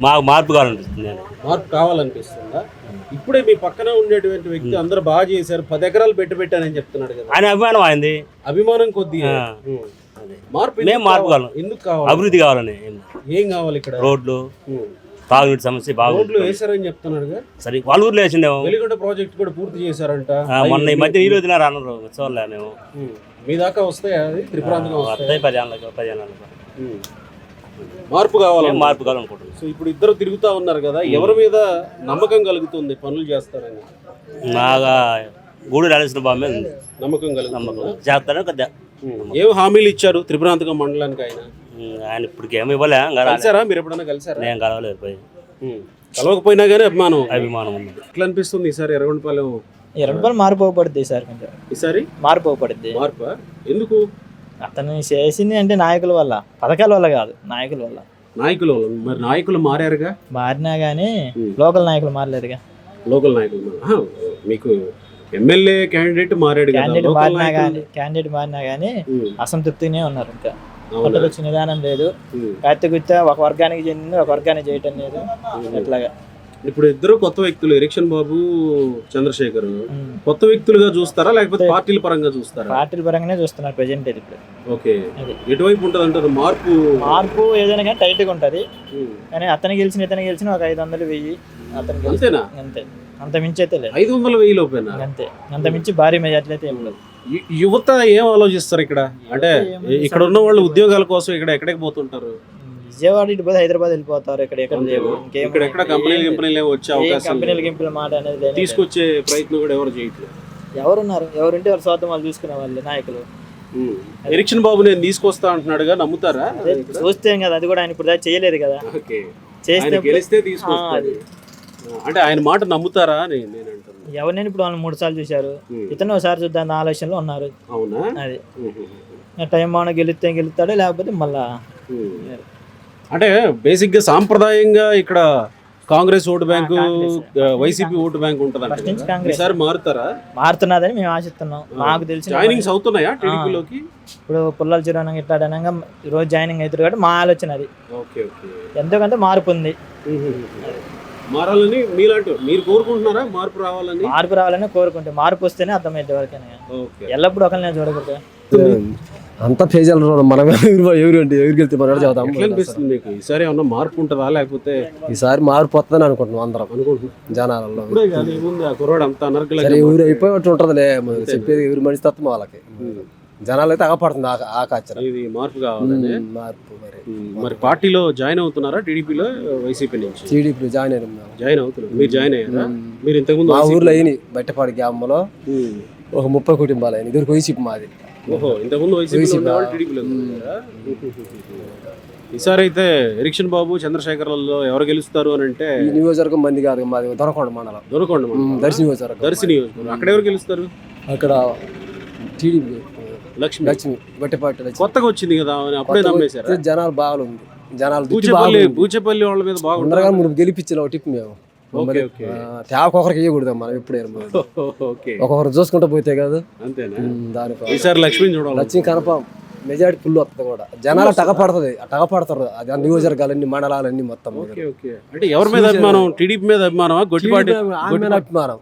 మాకు మార్పు కావాలనిపిస్తుంది. నేను మార్పు కావాలనిపిస్తుందా? ఇప్పుడే మీ పక్కన ఉండేటువంటి వ్యక్తి అందరూ బాగా చేశారు, 10 ఎకరాలు పెట్టానని చెప్తున్నాడు కదా. ఆయన అభిమానం అయింది, అభిమానం కొద్దిగా మార్పు మేము మార్పు కావాలి, ఎందుకు కావాలి? అభివృద్ధి కావాలని. ఏం కావాలి ఇక్కడ? రోడ్లు, తాగునీటి సమస్య బాగా. రోడ్లు వేసారని చెప్తున్నాడుగా. సరే వాళ్ళ ఊర్లో వేసిండేమో. వెలిగొండ ప్రాజెక్ట్ కూడా పూర్తి చేశారంట. మొన్న ఈ మధ్య నీళ్ళు వదిలినారు అన్నారు, చూడలేము. మీ దాకా వస్తాయా? అది త్రిపురాంతకం వస్తాయి 10 ఏళ్ళకి. మార్పు కావాలి, మార్పు కావాలనుకుంటున్నాను. సో ఇప్పుడు ఇద్దరు తిరుగుతా ఉన్నారు కదా, ఎవరి మీద నమ్మకం కలుగుతుంది పనులు చేస్తారని? బాగా గూడు రాలేసిన బాబు మీద నమ్మకం కలుగుతుంది. చేస్తారని కొద్దిగా. ఏం హామీలు ఇచ్చారు త్రిపురాంతకం మండలానికి ఆయన? ఆయన ఇప్పటికి ఏమి ఇవ్వలే. కలిసారా? మీరు ఎప్పుడన్నా కలిసారా? నేను కలవలేదు, పోయి కలవకపోయినా కానీ అభిమానం ఉంది. ఎట్లా అనిపిస్తుంది ఈసారి ఎర్రగొండపాలెం? ఎర్రగొండపాలెం మారిపోబడుద్ది ఈసారి, కొంచెం ఈసారి మారిపోబడుద్ది. మార్పా? ఎందుకు? అతను చేసింది అంటే నాయకుల వల్ల, పథకాల వల్ల కాదు, నాయకుల వల్ల. నాయకులు మరి నాయకులు మారారుగా. మారినా గానీ లోకల్ నాయకులు మారలేదుగా. లోకల్ నాయకులు మీకు ఎమ్మెల్యే క్యాండిడేట్ మారాడు, క్యాండిడేట్ మారినా గానీ అసంతృప్తినే ఉన్నారు. ఇంకా వచ్చే నిదానం లేదు. కార్తీక ఒక వర్గానికి చెందింది ఒక వర్గానికి చేయటం లేదు. ఎట్లాగా ఇప్పుడు ఇద్దరు కొత్త వ్యక్తులు, ఎలక్షన్ బాబు, చంద్రశేఖర్, కొత్త వ్యక్తులుగా చూస్తారా లేకపోతే పార్టీల పరంగా చూస్తారా? పార్టీల పరంగానే చూస్తున్నారు ప్రెజెంట్ ఇప్పుడు. ఓకే, ఎటువైపు ఉంటుంది అంటారు మార్పు? మార్పు ఏదైనా కానీ టైట్ గా ఉంటది. కానీ అతను గెలిచిన ఒక 500, 1000 అతను గెలిచేనా? అంతే, అంత మించి అయితే లేదు. 500, 1000 లోపేనా? అంతే, అంత మించి భారీ మెజార్టీ అయితే ఏం లేదు. యువత ఏం ఆలోచిస్తారు ఇక్కడ? అంటే ఇక్కడ ఉన్న వాళ్ళు ఉద్యోగాల కోసం ఎక్కడికి పోతుంటారు? విజయవాడ ఇటు పోతే హైదరాబాద్ వెళ్ళిపోతారు. ఎక్కడ లేవు, ఇక్కడ కంపెనీలు వచ్చే అవకాశం, కంపెనీల మాట అనేది తీసుకొచ్చే ప్రయత్నం కూడా ఎవరు చేయట్లేదు. ఎవరున్నారు? ఎవరుంటే వారు స్వార్థం వాళ్ళు చూసుకునే వాళ్ళు నాయకులు. ఎలక్షన్ బాబు నేను తీసుకొస్తా అంటున్నాడుగా, నమ్ముతారా? చూస్తే కదా, అది కూడా ఆయన ఇప్పుడు దాకా చేయలేదు కదా. చేస్తే గెలిస్తే తీసుకొస్తారు అంటే ఆయన మాట నమ్ముతారా అని నేను అంటున్నాను. ఎవరినైనా ఇప్పుడు వాళ్ళు 3 సార్లు చూశారు, ఇతను ఒకసారి చూద్దాం ఆలోచనలో ఉన్నారు. అవునా? అది టైం బాగా గెలుస్తాడు, లేకపోతే మళ్ళా. అంటే బేసిక్ గా సాంప్రదాయంగా ఇక్కడ Congress vote bank, YCP vote bank ఉంటుంది. ఈసారి మారుతున్నదని మేము ఆశిస్తున్నాం. మాకు తెలిసి జాయినింగ్స్ అవుతున్నాయా టీడీపీలోకి? ఇప్పుడు పుల్లల చిరువనంగా ఇట్లా అనగా రోజు జాయినింగ్ అవుతారు కాబట్టి మా ఆలోచన అది. ఓకే ఓకే, ఎందుకంటే మార్పు ఉంది. మారాలని మీరు కోరుకుంటున్నారా? మార్పు రావాలని కోరుకుంటే మార్పు వస్తేనే అర్థమైంది ఎవరికైనా. ఎల్లప్పుడు ఒకరిని చూడకూడదు. అంతా పేజీలు మనమే ఎవరికి వెళ్తే మనం చదువుతాం. మీకు ఈసారి ఏమన్నా మార్పు ఉంటుందా లేకపోతే? ఈసారి మార్పు వస్తుందని అనుకుంటున్నాం అందరం జనాలలో. కుర్రాడు అంతా ఊరు అయిపోయినట్టు ఉంటుందిలే, చెప్పేది ఎవరి మనిషి తత్వం వాళ్ళకి. జనాలు అయితే అగపడుతుంది ఆకాచరం. ఇది మార్పు కావాలని. మార్పు మరి పార్టీలో జాయిన్ అవుతున్నారా? టీడీపీలో, వైసీపీ నుంచి? టీడీపీలో జాయిన్ అవుతున్నారు. మీరు జాయిన్ అయ్యారా? మీరు ఇంతకుముందు మా ఊర్లో అయినాయి బట్టపాడి గ్రామంలో ఒక 30 కుటుంబాలు అయినాయి. ఇద్దరికి వైసీపీ మాది. ఓహో, ఇంతకుముందు టీడీపీలో. ఈసారి అయితే ఎలక్షన్ బాబు, చంద్రశేఖర్లలో ఎవరు గెలుస్తారు అని అంటే? ఈ నియోజకవర్గం మంది కాదు, మాది దొనకొండ మండలం. దర్శి నియోజకవర్గం. అక్కడ ఎవరు గెలుస్తారు? అక్కడ టీడీపీ లక్ష్మి బట్టపాటి కొత్తగా వచ్చింది కదా, అప్పుడే నమ్మేశారు. జనాలు బాగుంది. జనాలు బూచేపల్లి వాళ్ళ మీద బాగుంటారు. మనం గెలిపించిన టిప్ మేము ఒకరికి ఇవ్వకూడదు మనం ఎప్పుడైనా. ఒక్కొక్కరు చూసుకుంటూ పోతే కాదు. ఈసారి లక్ష్మి కనపం మెజారిటీ ఫుల్ వస్తుంది కూడా. జనాలు టగపడతారు అది నియోజకవర్గాలన్నీ, మండలాలన్నీ మొత్తం. అంటే ఎవరి మీద అభిమానం? టీడీపీ మీద అభిమానం, గొట్టిపాటి అభిమానం.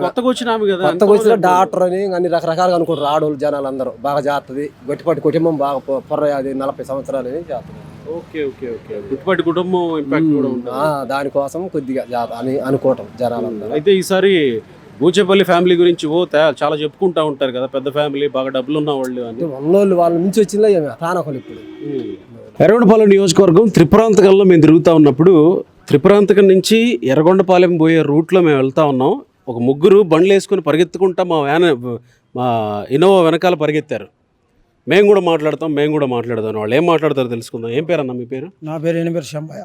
కొత్తగా వచ్చిన డాక్టర్ అని అన్ని రకరకాలుగా అనుకుంటారు ఆడవాళ్ళు. జనాలు అందరూ బాగా చేస్తుంది. గొట్టిపాటి కుటుంబం బాగా పొర్రది 40 సంవత్సరాలు అని చేస్తుంది. గొట్టిపాటి కుటుంబం ఇంపాక్ట్ కూడా ఉంది. దానికోసం కొద్దిగా అని అనుకోవటం జనాలందరూ. అయితే ఈసారి బూచేపల్లి ఫ్యామిలీ గురించి చాలా చెప్పుకుంటా ఉంటారు కదా, పెద్ద ఫ్యామిలీ, బాగా డబ్బులు ఉన్న వాళ్ళు అని. వాళ్ళ నుంచి వచ్చిందా తానొకరు. ఇప్పుడు ఎర్రగొండపాలెం నియోజకవర్గం త్రిపురాంతకంలో మేము తిరుగుతూ ఉన్నప్పుడు, త్రిపురాంతకం నుంచి ఎర్రగొండపాలెం పోయే రూట్లో మేము వెళ్తా ఉన్నాం. ఒక 3 బండ్లు వేసుకొని పరిగెత్తుకుంటా మా ఇన్నోవా వెనకాల పరిగెత్తారు. మేము కూడా మాట్లాడదాం. వాళ్ళు ఏం మాట్లాడతారో తెలుసుకుందాం. ఏం పేరు అన్న మీ పేరు? నా పేరు ఎనిపేరు శంభయ్య.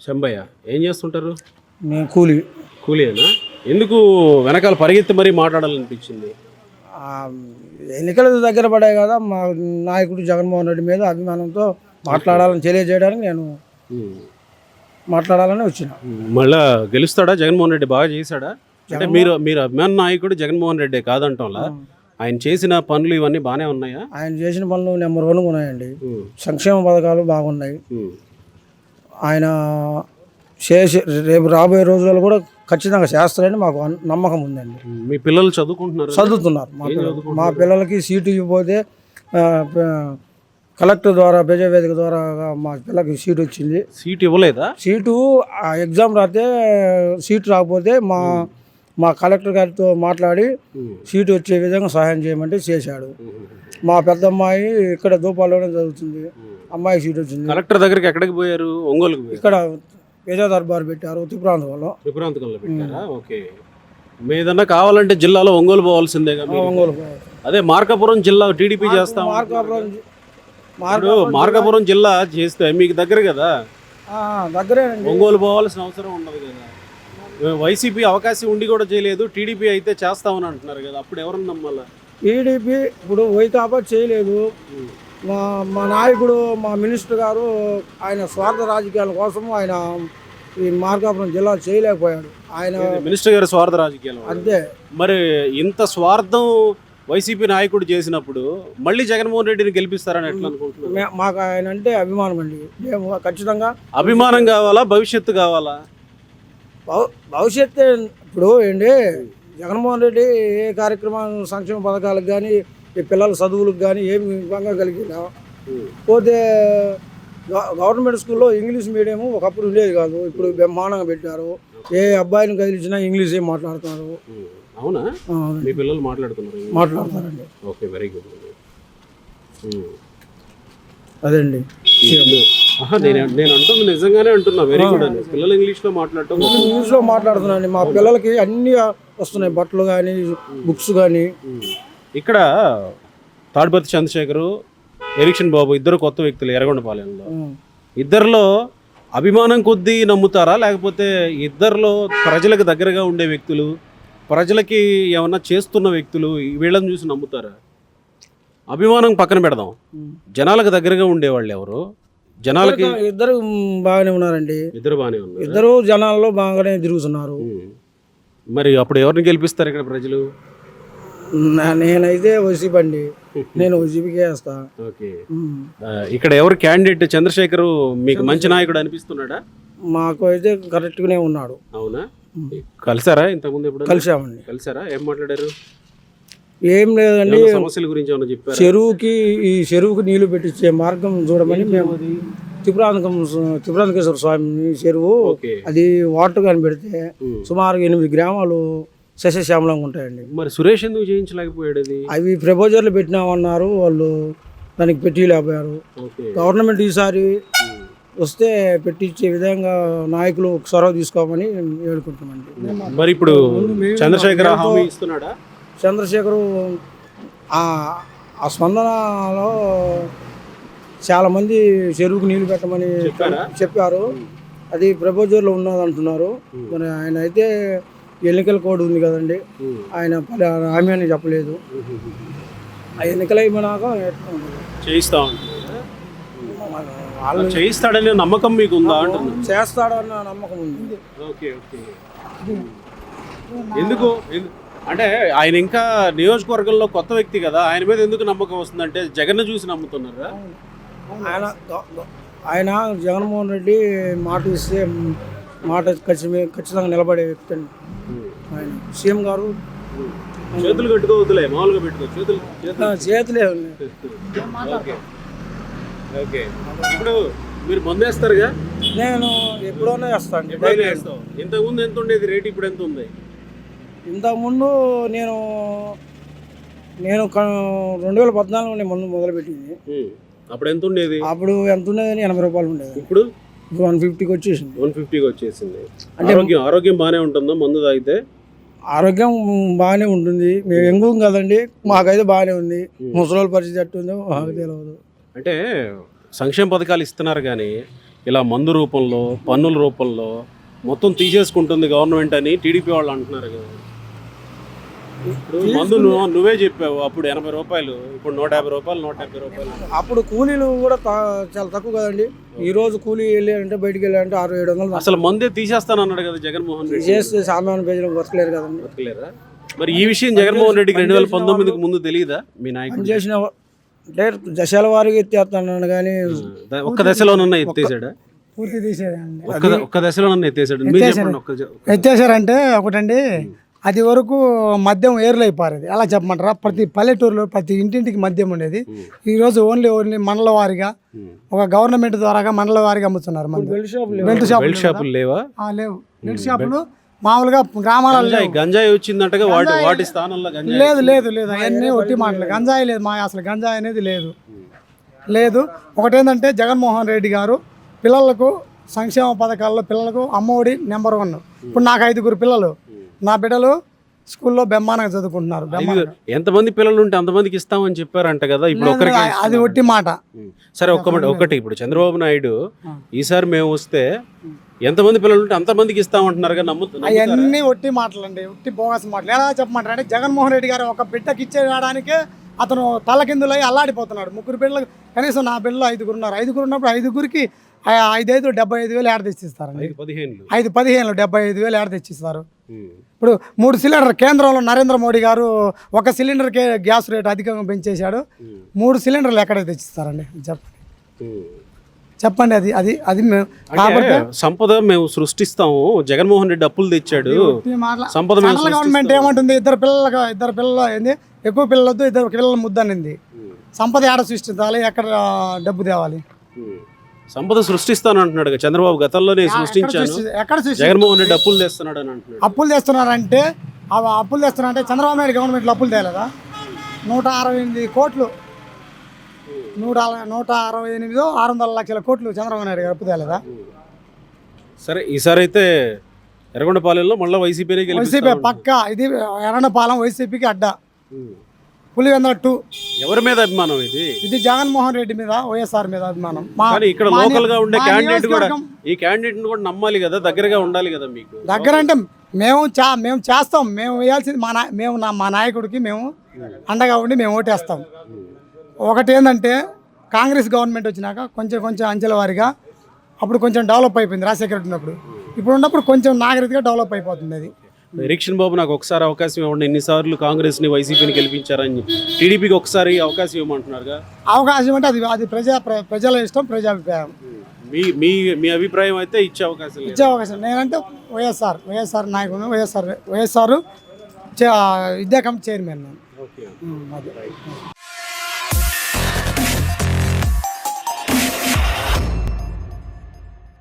శంభయ్య. ఏం చేస్తుంటారు? నేను కూలీనా? ఎందుకు వెనకాల పరిగెత్తి మరీ మాట్లాడాలనిపించింది? ఎన్నికల దగ్గర పడాయి కదా, మా నాయకుడు జగన్మోహన్ రెడ్డి మీద అభిమానంతో మాట్లాడాలని తెలియజేయడానికి నేను మాట్లాడాలని వచ్చిన. మళ్ళా గెలుస్తాడా జగన్మోహన్ రెడ్డి? బాగా చేశాడా? అంటే మీరు అభిమాన నాయకుడు జగన్మోహన్ రెడ్డి కాదంటంలా, ఆయన చేసిన పనులు ఇవన్నీ బాగానే ఉన్నాయా? ఆయన చేసిన పనులు నెంబర్ 1 ఉన్నాయండి. సంక్షేమ పథకాలు బాగున్నాయి. ఆయన చేసి రేపు రాబోయే రోజుల్లో కూడా ఖచ్చితంగా చేస్తారని మాకు నమ్మకం ఉందండి. మీ పిల్లలు చదువుకుంటున్నారు? చదువుతున్నారు. మా పిల్లలకి సీటు ఇవ్వకపోతే కలెక్టర్ ద్వారా ప్రజావేదిక ద్వారా మా పిల్లలకి సీటు వచ్చింది. సీట్ ఇవ్వలేదా? సీటు ఎగ్జామ్ రాస్తే సీటు రాకపోతే మా కలెక్టర్ గారితో మాట్లాడి సీటు వచ్చే విధంగా సహాయం చేయమంటే చేశాడు. మా పెద్ద అమ్మాయి ఇక్కడ దూపాల్లోనే చదువుతుంది, అమ్మాయి సీట్ వచ్చింది. కలెక్టర్ దగ్గరికి ఎక్కడికి పోయారు? ఒంగోలుకి పోయారు. ఇక్కడ ప్రజా దర్బార్ పెట్టారు త్రిపురాంతకంలో. త్రిపురాంతకంలో పెట్టారా? ఓకే. ఏదన్నా కావాలంటే జిల్లాలో ఒంగోలు పోవాల్సిందేగా. ఒంగోలు అదే మార్కాపురం జిల్లా టీడీపీ చేస్తాం. మార్కాపురం జిల్లా చేస్తే మీకు దగ్గర కదా, దగ్గరే. ఒంగోలు పోవాల్సిన అవసరం ఉండదు కదా. వైసీపీ అవకాశం ఉండి కూడా చేయలేదు, టీడీపీ అయితే చేస్తామని అంటున్నారు కదా, అప్పుడు ఎవరన్నా నమ్మాలా? టీడీపీ ఇప్పుడు వైకాపా చేయలేదు. మా నాయకుడు మా మినిస్టర్ గారు ఆయన స్వార్థ రాజకీయాల కోసం ఆయన ఈ మార్కాపురం జిల్లా చేయలేకపోయాడు. ఆయన మినిస్టర్ గారు స్వార్థ రాజకీయాలు అంతే. మరి ఇంత స్వార్థం వైసీపీ నాయకుడు చేసినప్పుడు మళ్ళీ జగన్మోహన్ రెడ్డిని గెలిపిస్తారని ఎట్లా అనుకుంటున్నారు? మాకు ఆయన అంటే అభిమానం అండి. మేము ఖచ్చితంగా అభిమానం కావాలా, భవిష్యత్తు కావాలా? భవిష్యత్తు ఇప్పుడు ఏంటి, జగన్మోహన్ రెడ్డి ఏ కార్యక్రమాలు సంక్షేమ పథకాలకు కానీ ఈ పిల్లల చదువులకు కానీ ఏమి విభంగా కలిగినా పోతే గవర్నమెంట్ స్కూల్లో ఇంగ్లీష్ మీడియం ఒకప్పుడు ఉండేది కాదు, ఇప్పుడు బ్రహ్మాండంగా పెట్టారు. ఏ అబ్బాయిని కదిలించినా ఇంగ్లీషే మాట్లాడుతున్నారు. అవునా? మీ పిల్లలు మాట్లాడతారండి. Okay, very good. అదండి నేను అంటుంది నిజంగానే అంటున్నా, వెరీ గుడ్ అని. పిల్లలు ఇంగ్లీష్లో మాట్లాడటం, ఇంగ్లీష్లో మాట్లాడుతున్నాండి. మా పిల్లలకి అన్నీ వస్తున్నాయి, బట్టలు కానీ బుక్స్ కానీ. ఇక్కడ తాడిపత్రి చంద్రశేఖరు, ఎరిక్షన్ బాబు ఇద్దరు కొత్త వ్యక్తులు ఎర్రగొండపాలెంలో. ఇద్దరిలో అభిమానం కొద్దీ నమ్ముతారా, లేకపోతే ఇద్దరిలో ప్రజలకు దగ్గరగా ఉండే వ్యక్తులు, ప్రజలకి ఏమన్నా చేస్తున్న వ్యక్తులు వీళ్ళని చూసి నమ్ముతారా? అభిమానం పక్కన పెడదాం, జనాలకు దగ్గరగా ఉండేవాళ్ళు ఎవరు? జనాలకి ఇద్దరు బాగానే ఉన్నారండి. ఇద్దరు బాగానే ఉన్నారు. ఇద్దరు జనాల్లో బాగానే తిరుగుతున్నారు. మరి అప్పుడు ఎవరిని గెలిపిస్తారు ఇక్కడ ప్రజలు? నేనైతే వైసీపీ అండి, నేను వైసీపీకే వేస్తా. ఓకే. ఇక్కడ ఎవరు క్యాండిడేట్? చంద్రశేఖర్ మీకు మంచి నాయకుడు అనిపిస్తున్నాడా? మాకు అయితే కరెక్ట్గానే ఉన్నాడు. అవునా? కలిసారా ఇంతకుముందు? ఎప్పుడు కలిసామండి. కలిసారా? ఏం మాట్లాడారు? ఏం లేదండి, సమస్యల గురించి ఏమైనా చెప్పారు? ఈ చెరువుకి నీళ్లు పెట్టించే మార్గం చూడమని మేము త్రిపురాంతకేశ్వర స్వామి చెరువు అది వాటర్ కానీ పెడితే సుమారు 8 గ్రామాలు సస్యశ్యామలంగా ఉంటాయండి. మరి సురేష్ ఎందుకు చేయించలేకపోయాడు? అవి ప్రపోజర్లు పెట్టినామన్నారు, వాళ్ళు దానికి పెట్టలేకపోయారు. గవర్నమెంట్ ఈసారి వస్తే పెట్టించే విధంగా నాయకులు చొరవ తీసుకోమని వేడుకుంటున్నామండి. మరి ఇప్పుడు చంద్రశేఖర్ హామీ ఇస్తున్నాడా? చంద్రశేఖరు ఆ స్పందనలో చాలామంది చెరువుకు నీళ్లు పెట్టమని చెప్పారు. అది ప్రపోజర్లో ఉన్నది అంటున్నారు. మరి ఆయన అయితే ఎన్నికల కోడ్ ఉంది కదండి, ఆయన హామీ అని చెప్పలేదు. ఆ ఎన్నికలు అయిపోయినాక చేయిస్తాడనే నమ్మకం మీకు ఉందా? చేస్తాడన్న నమ్మకం ఉంది. Okay okay. ఎందుకు అంటే ఆయన ఇంకా నియోజకవర్గంలో కొత్త వ్యక్తి కదా, ఆయన మీద ఎందుకు నమ్మకం వస్తుందంటే జగన్ చూసి నమ్ముతున్నారా? ఆయన జగన్మోహన్ రెడ్డి మాట ఇస్తే మాట ఖచ్చితంగా నిలబడే వ్యక్తి అండి. ఆయన సీఎం గారు చేతులు కట్టుకోవద్దులే, మామూలుగా పెట్టుకో చేతులే. ఓకే. ఇప్పుడు మీరు మందేస్తారుగా? నేను ఎప్పుడోనే వేస్తాను. ఇంతకుముందు ఎంత ఉండేది రేట్, ఇప్పుడు ఎంత ఉంది? ఇంతకుముందు నేను 2014 ముందు మొదలుపెట్టింది. అప్పుడు ఎంత ఉండేది? అప్పుడు ఎంత ఉండేది? 80 రూపాయలు ఉండేది. ఇప్పుడు 150కి వచ్చేసింది. 150కి వచ్చేసింది. ఆరోగ్యం బాగానే ఉంటుందా మందు తాగితే? ఆరోగ్యం బాగానే ఉంటుంది. మేము ఎంగు కదండి, మాకైతే బాగానే ఉంది. ముసలి పరిస్థితి ఎట్టుందో మాకు తెలియదు. అంటే సంక్షేమ పథకాలు ఇస్తున్నారు కానీ ఇలా మందు రూపంలో, పన్నుల రూపంలో మొత్తం తీసేసుకుంటుంది గవర్నమెంట్ అని టీడీపీ వాళ్ళు అంటున్నారు కదా. ఇప్పుడు మందు నువ్వే చెప్పావు, అప్పుడు 80 రూపాయలు, ఇప్పుడు 150 రూపాయలు, 170 రూపాయలు. అప్పుడు కూలీలు కూడా చాలా తక్కువ కదండి. ఈ రోజు కూలీ వెళ్ళారంటే బయటికి వెళ్ళారంటే 600-700. అసలు మందే తీసేస్తానన్నాడు కదా జగన్మోహన్ రెడ్డి. చేస్తే సామాన్య ప్రజలకు బతకలేరు కదండి. బతకలేరా? మరి ఈ విషయం జగన్మోహన్ రెడ్డికి 2019కి ముందు తెలియదా? మీ నాయకుడు చేసిన అంటే దశల వారీగా ఎత్తేస్తాను కానీ ఒక్క దశలోనన్నా ఎత్తేసాడా? పూర్తి తీసేదండి. ఒక్క దశలో నన్ను ఎత్తేసాడు. మీరు చెప్పండి ఎత్తేసారంటే ఒకటండి, అది వరకు మద్యం ఏర్లై పారేది. ఎలా చెప్పమంటారా, ప్రతి పల్లెటూరులో ప్రతి ఇంటింటికి మద్యం ఉండేది. ఈరోజు ఓన్లీ మండల వారిగా ఒక గవర్నమెంట్ ద్వారా మండల వారిగా అమ్ముతున్నారు. బెల్ట్ షాపులు లేవా? లేవు. బెల్ట్ షాపులు మామూలుగా గ్రామాలలో గంజాయి వచ్చిందంటగా వాటి స్థానంలో లేదు లేదు లేదు అవన్నీ ఒట్టి మాటలు. గంజాయి లేదు, మా అసలు గంజాయి అనేది లేదు. ఒకటేంటంటే జగన్మోహన్ రెడ్డి గారు పిల్లలకు సంక్షేమ పథకాల్లో పిల్లలకు అమ్మఒడి నెంబర్ 1. ఇప్పుడు నాకు 5 పిల్లలు, నా బిడ్డలు స్కూల్లో బెమ్మానంగా చదువుకుంటున్నారు. ఎంతమంది పిల్లలు ఉంటే అంతమందికి ఇస్తామని చెప్పారంట కదా. ఇప్పుడు ఒకరికి అది ఒట్టి మాట. సరే ఒకటి ఇప్పుడు చంద్రబాబు నాయుడు ఈసారి మేము వస్తే ఎంతమంది పిల్లలు ఉంటే అంతమందికి ఇస్తామంటున్నారు కదా, అవన్నీ ఒట్టి మాటలండి, ఒట్టి బోగస్ మాటలు. ఎలా చెప్పమంటారు అంటే జగన్మోహన్ రెడ్డి గారు ఒక బిడ్డకి ఇచ్చేయడానికే అతను తలకిందులై అల్లాడిపోతున్నాడు. 3 బిడ్డలు, కనీసం నా బిడ్డలు 5 ఉన్నారు. 5 ఉన్నప్పుడు 5కి 5 75,000 ఏడ తెచ్చిస్తారండి. 5 15 75,000 ఏడ తెచ్చిస్తారు. ఇప్పుడు 3 సిలిండర్ కేంద్రంలో నరేంద్ర మోడీ గారు 1 సిలిండర్కే గ్యాస్ రేట్ అధికంగా పెంచేశాడు. 3 సిలిండర్లు ఎక్కడ తెచ్చిస్తారండి చెప్పండి. అది కాబట్టి సంపద మేము సృష్టిస్తాము. జగన్మోహన్ రెడ్డి అప్పులు తెచ్చాడు. సంపద గవర్నమెంట్ ఏమంటుంది, ఇద్దరు పిల్లలు ఏంది, ఎక్కువ పిల్లలతో 2 పిల్లల ముద్దనింది. సంపద ఏడ సృష్టించాలి, ఎక్కడ డబ్బు తేవాలి? సంపద సృష్టిస్తాను అంటున్నాడు చంద్రబాబు. గతంలోనే సృష్టించాను, జగన్మోహన్ రెడ్డి అప్పులు తెస్తున్నాడు అని అంటున్నాడు. అప్పులు తెస్తున్నారంటే చంద్రబాబు నాయుడు గవర్నమెంట్లో అప్పులు తేలేదా? 168 కోట్లు, 168 600 లక్షల కోట్లు చంద్రబాబు నాయుడు గారు అప్పు తేలేదా? సరే ఈసారి అయితే ఎర్రగొండపాలెంలో మళ్ళీ వైసీపీ పక్క. ఇది ఎర్రగొండపాలెం వైసీపీకి అడ్డా. పులివెందుల 2 ఎవరి మీద అభిమానం? ఇది జగన్మోహన్ రెడ్డి మీద, వైఎస్ఆర్ మీద అభిమానం. ఇక్కడ లోకల్ గా ఉండే క్యాండిడేట్ కూడా ఈ క్యాండిడేట్ కూడా నమ్మాలి కదా, దగ్గరగా ఉండాలి కదా. మీకు దగ్గర అంటే మేము చేస్తాం. మేము వేయాల్సింది మా నాయకుడికి మేము అండగా ఉండి మేము ఓటేస్తాం. ఒకటి ఏంటంటే కాంగ్రెస్ గవర్నమెంట్ వచ్చినాక కొంచెం అంచెల వారిగా అప్పుడు కొంచెం డెవలప్ అయిపోయింది. రాజశేఖర రెడ్డి ఉన్నప్పుడు, ఇప్పుడు ఉన్నప్పుడు కొంచెం నాగరికగా డెవలప్ అయిపోతుంది. అది ఎలక్షన్ బాబు నాకు ఒకసారి అవకాశం ఇవ్వండి. ఎన్నిసార్లు కాంగ్రెస్ని వైసీపీని గెలిపించారని టీడీపీకి ఒకసారి అవకాశం ఇవ్వమంటున్నారుగా. అవకాశం అంటే అది ప్రజల ఇష్టం, ప్రజాభిప్రాయం. మీ అభిప్రాయం అయితే ఇచ్చే అవకాశం నేనంటే వైఎస్ఆర్ నాయకుడు, వైఎస్ఆర్ విద్యా కమిటీ చైర్మన్.